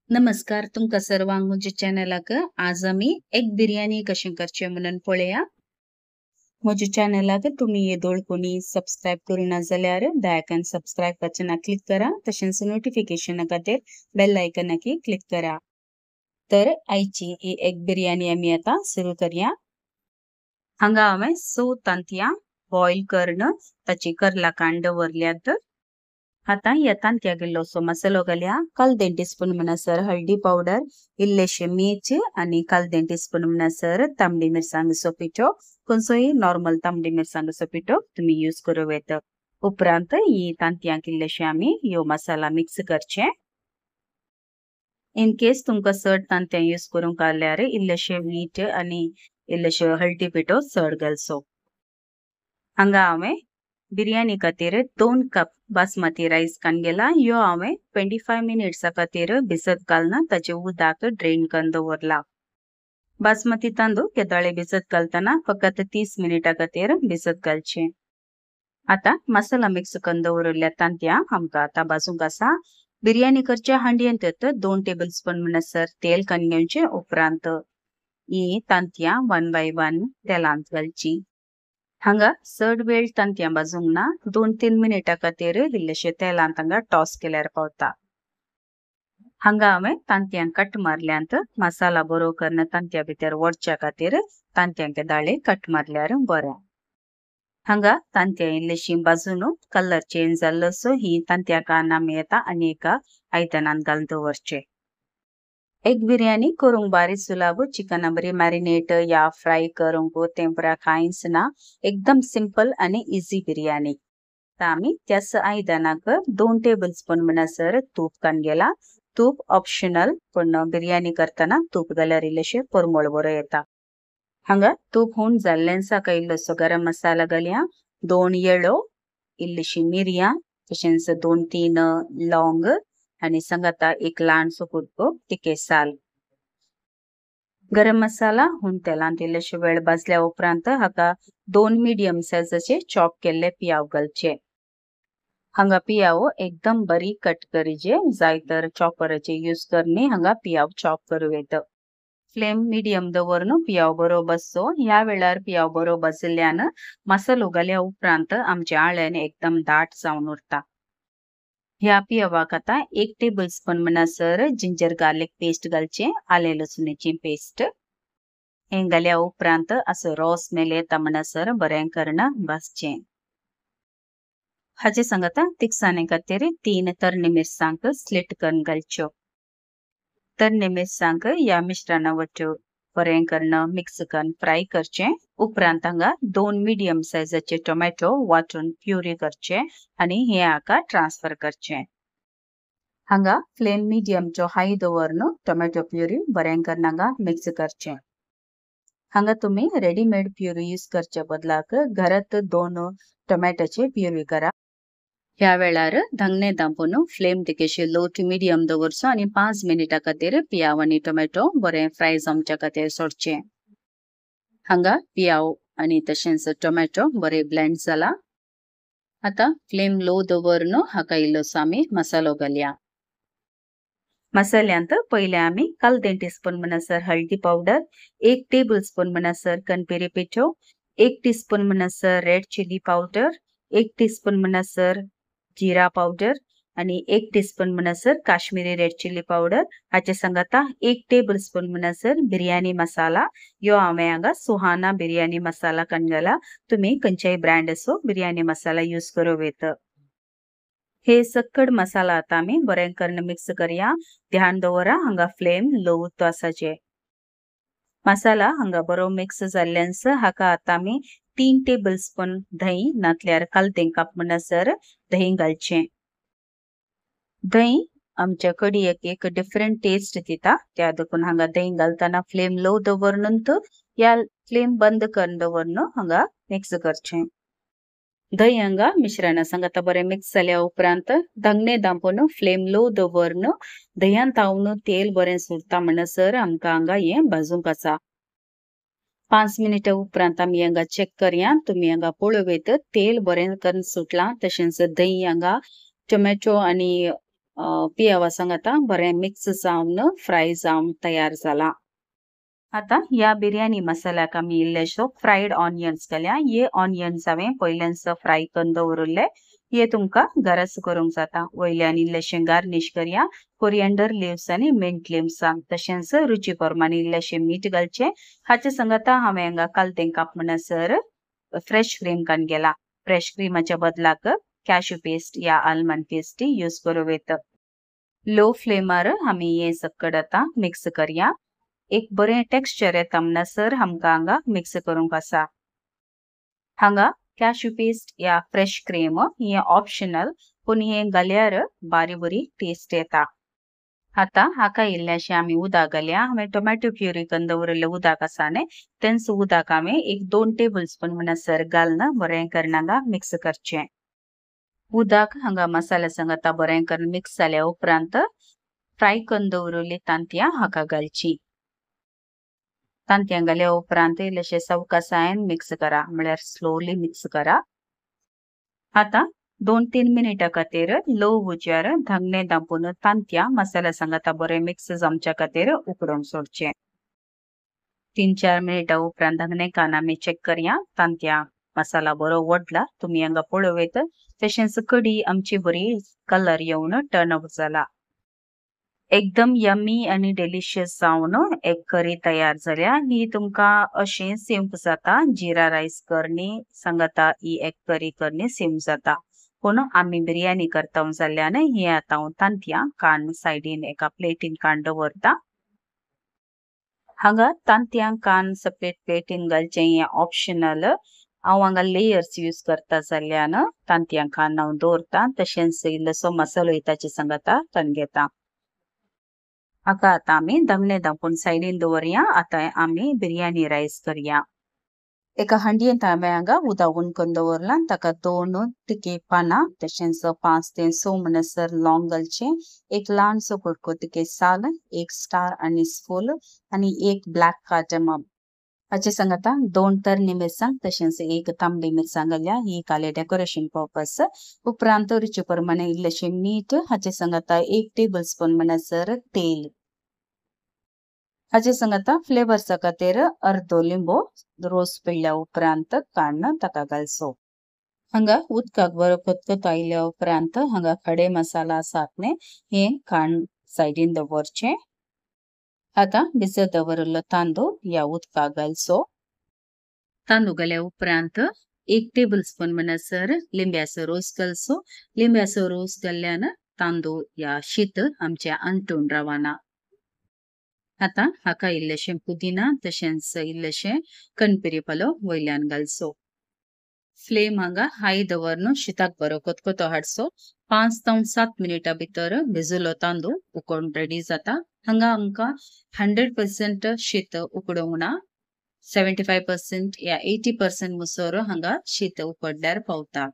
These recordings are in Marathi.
नमस्कार तुमका सर्वांक म्हज्या चॅनलाक आज आमी एग बिर्याणी कशी करची म्हणून पळया। म्हज्या चॅनलाक तुम्ही येदोळ कोणी सबस्क्राईब करूना जाल्यार दयाकन सबस्क्राईब बटना क्लिक करा, तशेंच नोटिफिकेशन खातीर बेल आयकनाकी क्लिक करा। तर आयची ही एग बिर्याणी आमी आता सुरू करूया। हांगा हांवें 6 तांतयां बॉईल करून ताची करला कांड दवरल्यात। आता या तांतयाक इल्लोसो मसालो घालया। काल 2 टीस्पून म्हणसर हळदी पावडर, इल्लेशे मीठ आणि काल 2 टीस्पून म्हणसर तांबडी मिरसांगचो पिठो, खंयचोय नॉर्मल तांबडी मिरसांगचो पिठो तुम्ही यूज करूं येता। उपरांत ही तांतयांक इल्लेशे आमी ह्यो मसाला मिक्स करचे। इन केस तुमका चड तांतयां यूज करूंक आल्यार इल्लेशे मीठ आणि इल्लेशे हळदी पिठो चड घालचो। हांगा हांवें बिर्याणी खातीर 2 कप बासमती राईस काडला। ह्यो हांवें 25 मिनिट्स खातीर भिजत घालून ताचे उदक ड्रेन करून दवरला। बासमती तांदूळ केदळे भिजत घालतना फकत 30 मिनिटां खातीर भिजत घालचे। आता मसाला मिक्स करून दवरल्या तांतयां आमकां आता भाजूंक आसा। बिर्याणी करच्या हांडयेंत 2 टेबलस्पून म्हणसर तेल काडून घेवचे। उपरांत ही तांतयां 1 बाय 1 तेलांत घालची। हांगा चड वेळ तांतयां भाजूंक ना, 2-3 मिनिटां खातीर इल्लेशे तेलांत हांगा टॉस केल्यार पावता। हांगा हांवें तांतयांक कट मारल्यांत मसाला बरो करून तांतयां भितर वळच्या खातीर तांतयांक दाळे कट मारल्यार बरें। हांगा तांतयां इल्लीशी भाजून कलर चेंज जाल्लो सो ही तांतयां काडून आमी आता आनी एका आयदनांत घालून दवरचे। एग बिर्याणी करूंक बारी सुलभ। चिकन बरी मॅरिनेट या फ्राय करूंक तेंपरा कांयच ना, एकदम सिंपल आणि इजी बिर्याणी। आता आमी त्याच आयदनाक 2 टेबलस्पून म्हणसर तूप काडून घेला। तूप ऑप्शनल, पण बिर्याणी करताना तूप घाल्यार इल्लेशे परमळ बरो येता। हांगा तूप होऊन जाल्ल्यानसाक इल्लोसो गरम मसाला घालया। 2 येळो, इल्लीशी मिरयां, तशेंच 2-3 लौंग आणि संगता एक ल्हानसो कुडको तिके साल। गरम मसाला होऊन तेलांत इल्लेशे वेळ भाजल्या उपरांत हाका 2 मीडियम साइजाचे चॉप केल्ले पियाव घालचे। हांगा पियाव एकदम बारीक कट करीजे, जाय तर चॉपराचे यूज करनी हांगा पियाव चॉप करूं येता। फ्लेम मीडियम दवरून पियाव बरो भाजचो। ह्या वेळार पियाव बरो भाजल्यान मसालो घाल्या उपरांत आमचे आळ्यान एकदम दाट जावन उरता। ह्या पियावाक आता 1 टेबलस्पून म्हणसर जिंजर गार्लिक पेस्ट घालचे, आले लसुणेची पेस्ट। हे घाल्या उपरांत असो रॉ स्मेल येता म्हणसर बरें करून भाजचे। हाचे संगता तिखसाणे खातीर 3 तरणे मिरसांग स्लिट करून घालच्यो। तरणे मिरसांग या मिश्रणावरच्यो बरें करून मिक्स करून फ्राय करचे। उपरांत हांगा 2 मीडियम साइजाचे टोमॅटो वाटून प्युरी करचे आणि हे हाका ट्रान्सफर करचे। हांगा फ्लेम मीडियम चो हाई दवरून टोमॅटो प्युरी बरें करून हांगा मिक्स करचे। हांगा तुम्ही रेडीमेड प्युरी यूज करचे बदलाक घरात 2 टोमॅटोचे प्युरी करा। ह्या वेळार धांगणे दांपून फ्लेम तिकेशी लो टू मीडियम दवरचो आणि 5 मिनिटां खातीर पियाव आणि टोमॅटो बरें फ्राय जावच्या खातीर सोडचे। हांगा पियाव आणि तशेंच टोमॅटो बरें ब्लेंड जाला। आता फ्लेम लो दवरून हाका इल्लोसो आमी मसालो घालया। मसाल्यांत पहिले आमी काल 2 टीस्पून म्हणसर हळदी पावडर, 1 टेबलस्पून म्हणसर कणपेरी पिठो, 1 टीस्पून म्हणसर रेड चिली पावडर, 1 टीस्पून म्हणसर जीरा पावडर आणि 1 टीस्पून म्हणसर काश्मीरी रेड चिली पावडर। हाचे संगता 1 टेबलस्पून म्हणसर बिर्याणी मसाला। यो हांवें हांगा सुहाना बिर्याणी मसाला काडला, तुम्ही खंयच्याय ब्रँडचो बिर्याणी मसाला यूज करूं येता। हे सकड मसाला आता आमी बरें करून मिक्स करया। ध्यान दवरा हांगा फ्लेम लो उरतो आसाचे। मसाला हांगा बरो मिक्स जाल्ल्यानस हाका आता आमी 3 टेबलस्पून दही नातल्यार काल 2 कप म्हणसर दही घालचे। दही आमच्या कढयेक एक डिफरंट टेस्ट दिता, त्या देखून हांगा दही घालताना फ्लेम लो दवरून या फ्लेम बंद करून दवरून हांगा मिक्स करचे। दही हांगा मिश्रणा संगता बरें मिक्स जाल्या उपरांत धांगणे दांपून फ्लेम लो दवरून दह्यान तावून तेल बरें सुट्टा म्हणसर आमकां हांगा हे भाजूंक आसा। 5 मिनिटां उपरांत आमी हांगा चेक करया। तुम्ही हांगा पळोवेत तेल बरें करून सुटला, तशेंच दही हांगा टोमॅटो आणि पियावा सांगता बरें मिक्स जावन फ्राय जावन तयार जाला। आता या बिर्याणी मसाल्याक आमी इल्लेशो फ्रायड ऑनियन्स घालया। ये ऑनियन्स हांवें पयल्यानच फ्राय करून दवरले। ये तुमकां घराच करूंक जाता। वयल्यान इल्लेशें गार्निश करया कोरिएंडर लिव्स आनी मिंट लिव्स तशेंच रुची प्रमाणे इल्लेशें मीठ घालचें। हाचे संगता हांवें हांगा कालतें काप म्हणसर फ्रेश क्रीम कान गेला। फ्रेश क्रीमाच्या बदलाक कॅश्यू पेस्ट या आलमंड पेस्ट यूज करूं येता। लो फ्लेमार आमी हे सकट आता मिक्स करया। एक बरें टेक्स्चर येता म्हणसर आमकां हांगा मिक्स करूंक आसा। हांगा कॅश्यू पेस्ट या फ्रेश क्रीम हे ऑप्शनल पण हे घाल्यार बारी बरी टेस्ट येता। आता हाका इल्लेशें आमी उदक घालया। हांवें टोमॅटो प्युरी करून दवरलें उदक आसा न्ही तेंच उदक हांवें एक 2 टेबल स्पून म्हणसर घालून बरें करून हांगा मिक्स करचें। उदक हांगा मसाल्या संगता बरें करून मिक्स जाल्या उपरांत फ्राय करून दवरलेली तांतयां हाका घालची। तांतयां घाल्या उपरांत इल्लेशें सावकासायेन मिक्स करा म्हळ्यार स्लोली मिक्स करा। आता 2-3 मिनिटां खातीर लो उज्यार धांगणें धांपून तांतयां मसाल्या संगता बरें मिक्स जावच्या खातीर उकडूंक सोडचें। 3-4 मिनिटां उपरांत धांगणें कान आमी चेक करया। तांतयां मसाला बरो ओडला तुमी हांगा पळोवंक तशेंच कडी आमची बरी कलर येवन टर्न अप जाला। एकदम यम्मी आणि डिलिशियस जावन एग करी तयार जाल्या। ही तुमकां अशी सिंप जाता जीरा राईस करनी संगता ही एग करी करनी सिंप जाता। पण आमी बिर्याणी करता जाल्यान ही आता हांव तांतयां कान सायडीन एका प्लेटीन कान दवरता। हांगा तांतयां कान सेपरेट प्लेटीन घालचें हे ऑप्शनल। हांव हांगा लेयर्स यूज करता जाल्यान तांतयां कान हांव दवरता तशेंच इल्लोसो मसालो ताचे संगता कान घेता। हाका आता आमी धांगणें धांपून सायडीन दवरया। आता आमी बिर्याणी राईस करया। एका हंडयेंत हांवें हांगा उदक उण दवरलां ताका 2 तिके पानां तशेंच 5 ते 6 म्हणसर लॉंग घालचें। एक ल्हानसो कुडको तिके साल, एक स्टार अनीस फूल आनी एक ब्लॅक कार्डमम। हाचे संगता 2 तरणी मिरसांग तशेंच एक तांबडी मिरसांग घालया। ही घाले डेकोरेशन पर्पस। उपरांत रुची प्रमाणे इल्लेशें मीठ हाचे संगता 1 टेबल स्पून म्हणसर तेल। हाचे संगता फ्लेवर्सा खातीर अर्दो लिंबू रोस पिळ्ळ्या उपरांत काडून ताका घालचो। हांगा उदकाक बरो खतखतो आयल्या उपरांत हांगा खडे मसाला आसात न्ही हे काडून सायडीन दवरचें। आता भिजत दवरलेलो तांदूळ या उदकाक घालचो। तांदूळ घाल्या उपरांत 1 टेबल स्पून म्हणसर लिंब्याचो रोस घालचो। लिंब्याचो रोस घाल्ल्यान तांदूळ या शीत आमचे अंटून रावना। आता हाका इल्लेशें पुदिना तशेंच इल्लेशें कणपिरी पालो वयल्यान घालचो। फ्लेम हांगा हाय दवरून शीताक बरो खतखतो हाडचो। 5 ते 7 मिनिटां भितर भिजलो तांदूळ उकडून रेडी जाता। हांगा आमकां 100% शीत उकडूंक ना 75% या 80% मुसोर हांगा शीत उकडल्यार पावता।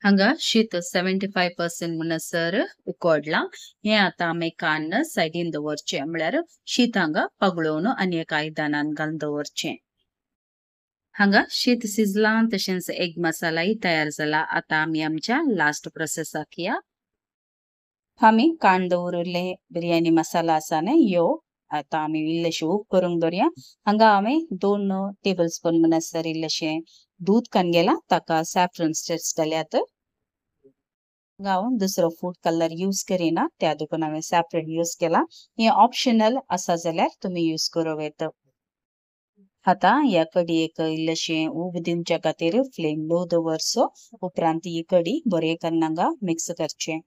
हांगा शीत 75% म्हणसर उकडला। हे आता आमी कान सायडीन दवरचें म्हळ्यार शीत हांगा पगळोवन आनी एका आयदनान घालून दवरचें। हांगा शीत शिजलां तशेंच एग मसालाय तयार जाला। आता आमी आमच्या लास्ट प्रोसेसाक या। आमी कान दवरले बिर्याणी मसाला आसा न्ही यो आता आमी इल्लेशें उब करूंक दवरया। हांगा हांवें 2 टेबल स्पून म्हणसर इल्लेशें दूध कान गेला ताका सॅफ्रन सीड्स घाल्यात। हांव दुसरो फूड कलर यूज करिना त्या देखून हांवें सॅफ्रन यूज केला। हे ऑप्शनल आसा जाल्यार तुमी यूज करूं येता। आता या कडीयेक इल्लेशें उब दिवच्या खातीर फ्लेम लो दवरचो। उपरांत ही कडी बरे करून हांगा मिक्स करचें।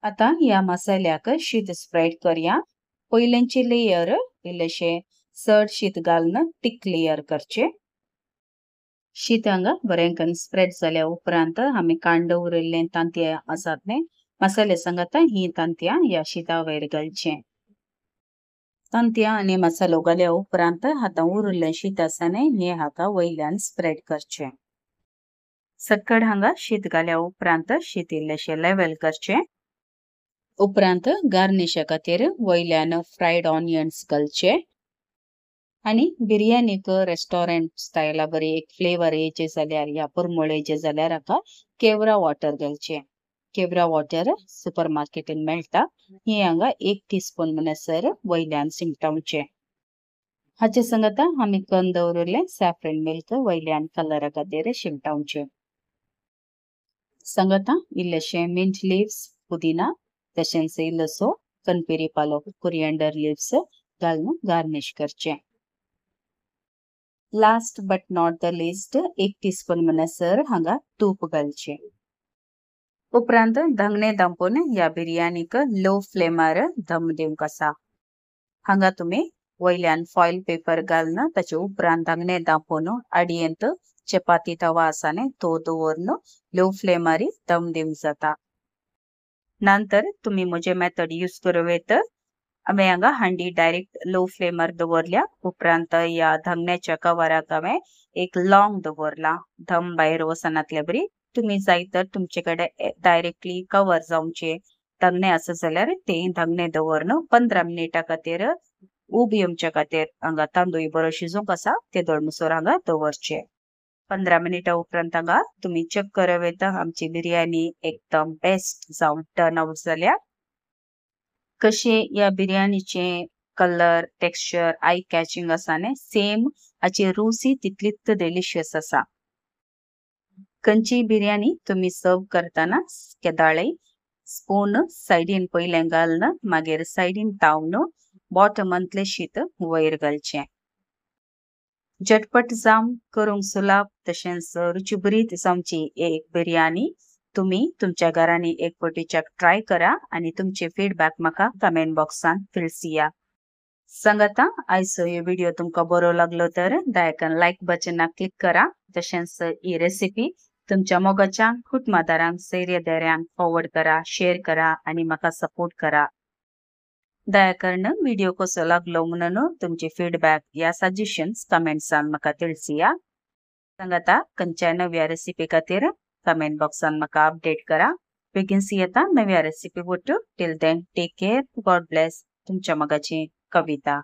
आता या मसाल्याक शीत स्प्रेड करया। पयलेंची लेयर इल्लेशें चड शीत घालून टिक लेयर करचें। शीत हांगा बरें करून स्प्रेड जाल्या उपरांत आमी कान दवरलें तांतयां आसात न्ही मसाले संगता ही तांतयां या शीता वयर घालचें। तांतयां आनी मसालो घाल्या उपरांत आतां उरिल्लें शीत आसा न्ही हें हाका वयल्यान स्प्रेड करचें। सकट हांगा शीत घाल्या उपरांत शीत इल्लेशें लेवल करचें। उपरांत गार्निशा खातीर वयल्यान फ्रायड ऑनियन्स घालचे। आनी बिर्याणीक रेस्टॉरंट स्टायला बरी एक फ्लेवर येचे जाल्यार या पुरमळ येचे जाल्यार हाका केवरा वॉटर घालचें। केवरा वॉटर सुपर मार्केटीन मेळटा ही हांगा 1 टीस्पून म्हणसर वयल्यान शिंपटावचे हाचे संगत आमी करून दवरले सॅफ्रन मिल्क वयल्यान कलरा खातीर शिंपटावचे संगत इल्लेशे मिंट लीव्स पुदीना तशेंच इल्लोसो कनपेरी पालो कोरिएंडर लीव्स घालून गार्निश करचे last but not the list 1 teaspoon म्हणसर हांगा तूप घालचे उपरांत धंगणे दांपून ह्या बिर्याणीक लो फ्लेमार धम दिवंक आसा हांगा तुम्ही वयल्यान फॉइल पेपर घालून ताचे उपरांत धंगणे दांपून अडयेंत चपाती तवा आसा न्ही तो दवरून लो फ्लेमार दम दिवंक जाता नंतर तुम्ही म्हजे मेथड यूज करूं आम्ही हांगा हांडी डायरेक्ट लो फ्लेमार दवरल्या उपरांत या धंगण्याच्या कवराक हांवें एक लॉंग दवरला धम भायर वचनातले बरी तुम्ही जाय तर तुमचे कडेन डायरेक्टली कवर जावचे धंगणे आसा जाल्यार ते धंगणे दवरून 15 मिनिटां खातीर उब येवचे खातीर हांगा तांदूळ बरो शिजूंक आसा ते दळमसर हांगा दवरचे 15 मिनिटां उपरांत हांगा तुम्ही चेक करवेत आमची बिर्याणी एकदम बेस्ट जावन टर्न आउट जाल्या कशे या बिर्याणीचे कलर टेक्स्चर आय कॅचिंग आसा न्ही सेम हाची रुची तितलीच डिलिशियस आसा कंची बिर्याणी तुम्ही सर्व करताना केदाळे स्पून साइडीन पयलें घालून मागीर साइडीन तावन बॉटमांतले शीत वयर घालचे झटपट जावं करूंक सुलभ तशेंच रुचीभरीत जावची एक बिर्याणी तुम्ही तुमच्या घरांनी एक फावटी ट्राय करा आणि तुमचे फीडबॅक म्हाका कमेंट बॉक्सान फिल्सिया सांगात आयचो हे व्हिडिओ तुमकां बरो लागलो तर दयाकन लायक बटनाक क्लिक करा तशेंच ही रेसिपी तुमच्या मोगाच्यांक कुटुंबादारांक सैर्यदारांक फॉरवर्ड करा शेअर करा आणि म्हाका सपोर्ट करा दयाकन व्हिडिओ कसो लागलो म्हणून तुमचे फीडबॅक या सजेशन्स कमेंट्सान म्हाका तिळसिया सांगात खंयच्या नव्या रेसिपी खातीर कमेंट बॉक्सान म्हाका अपडेट करा बेगीन येता नव्या रेसिपी वटू till then take care God bless तुमच्या मोगाची कविता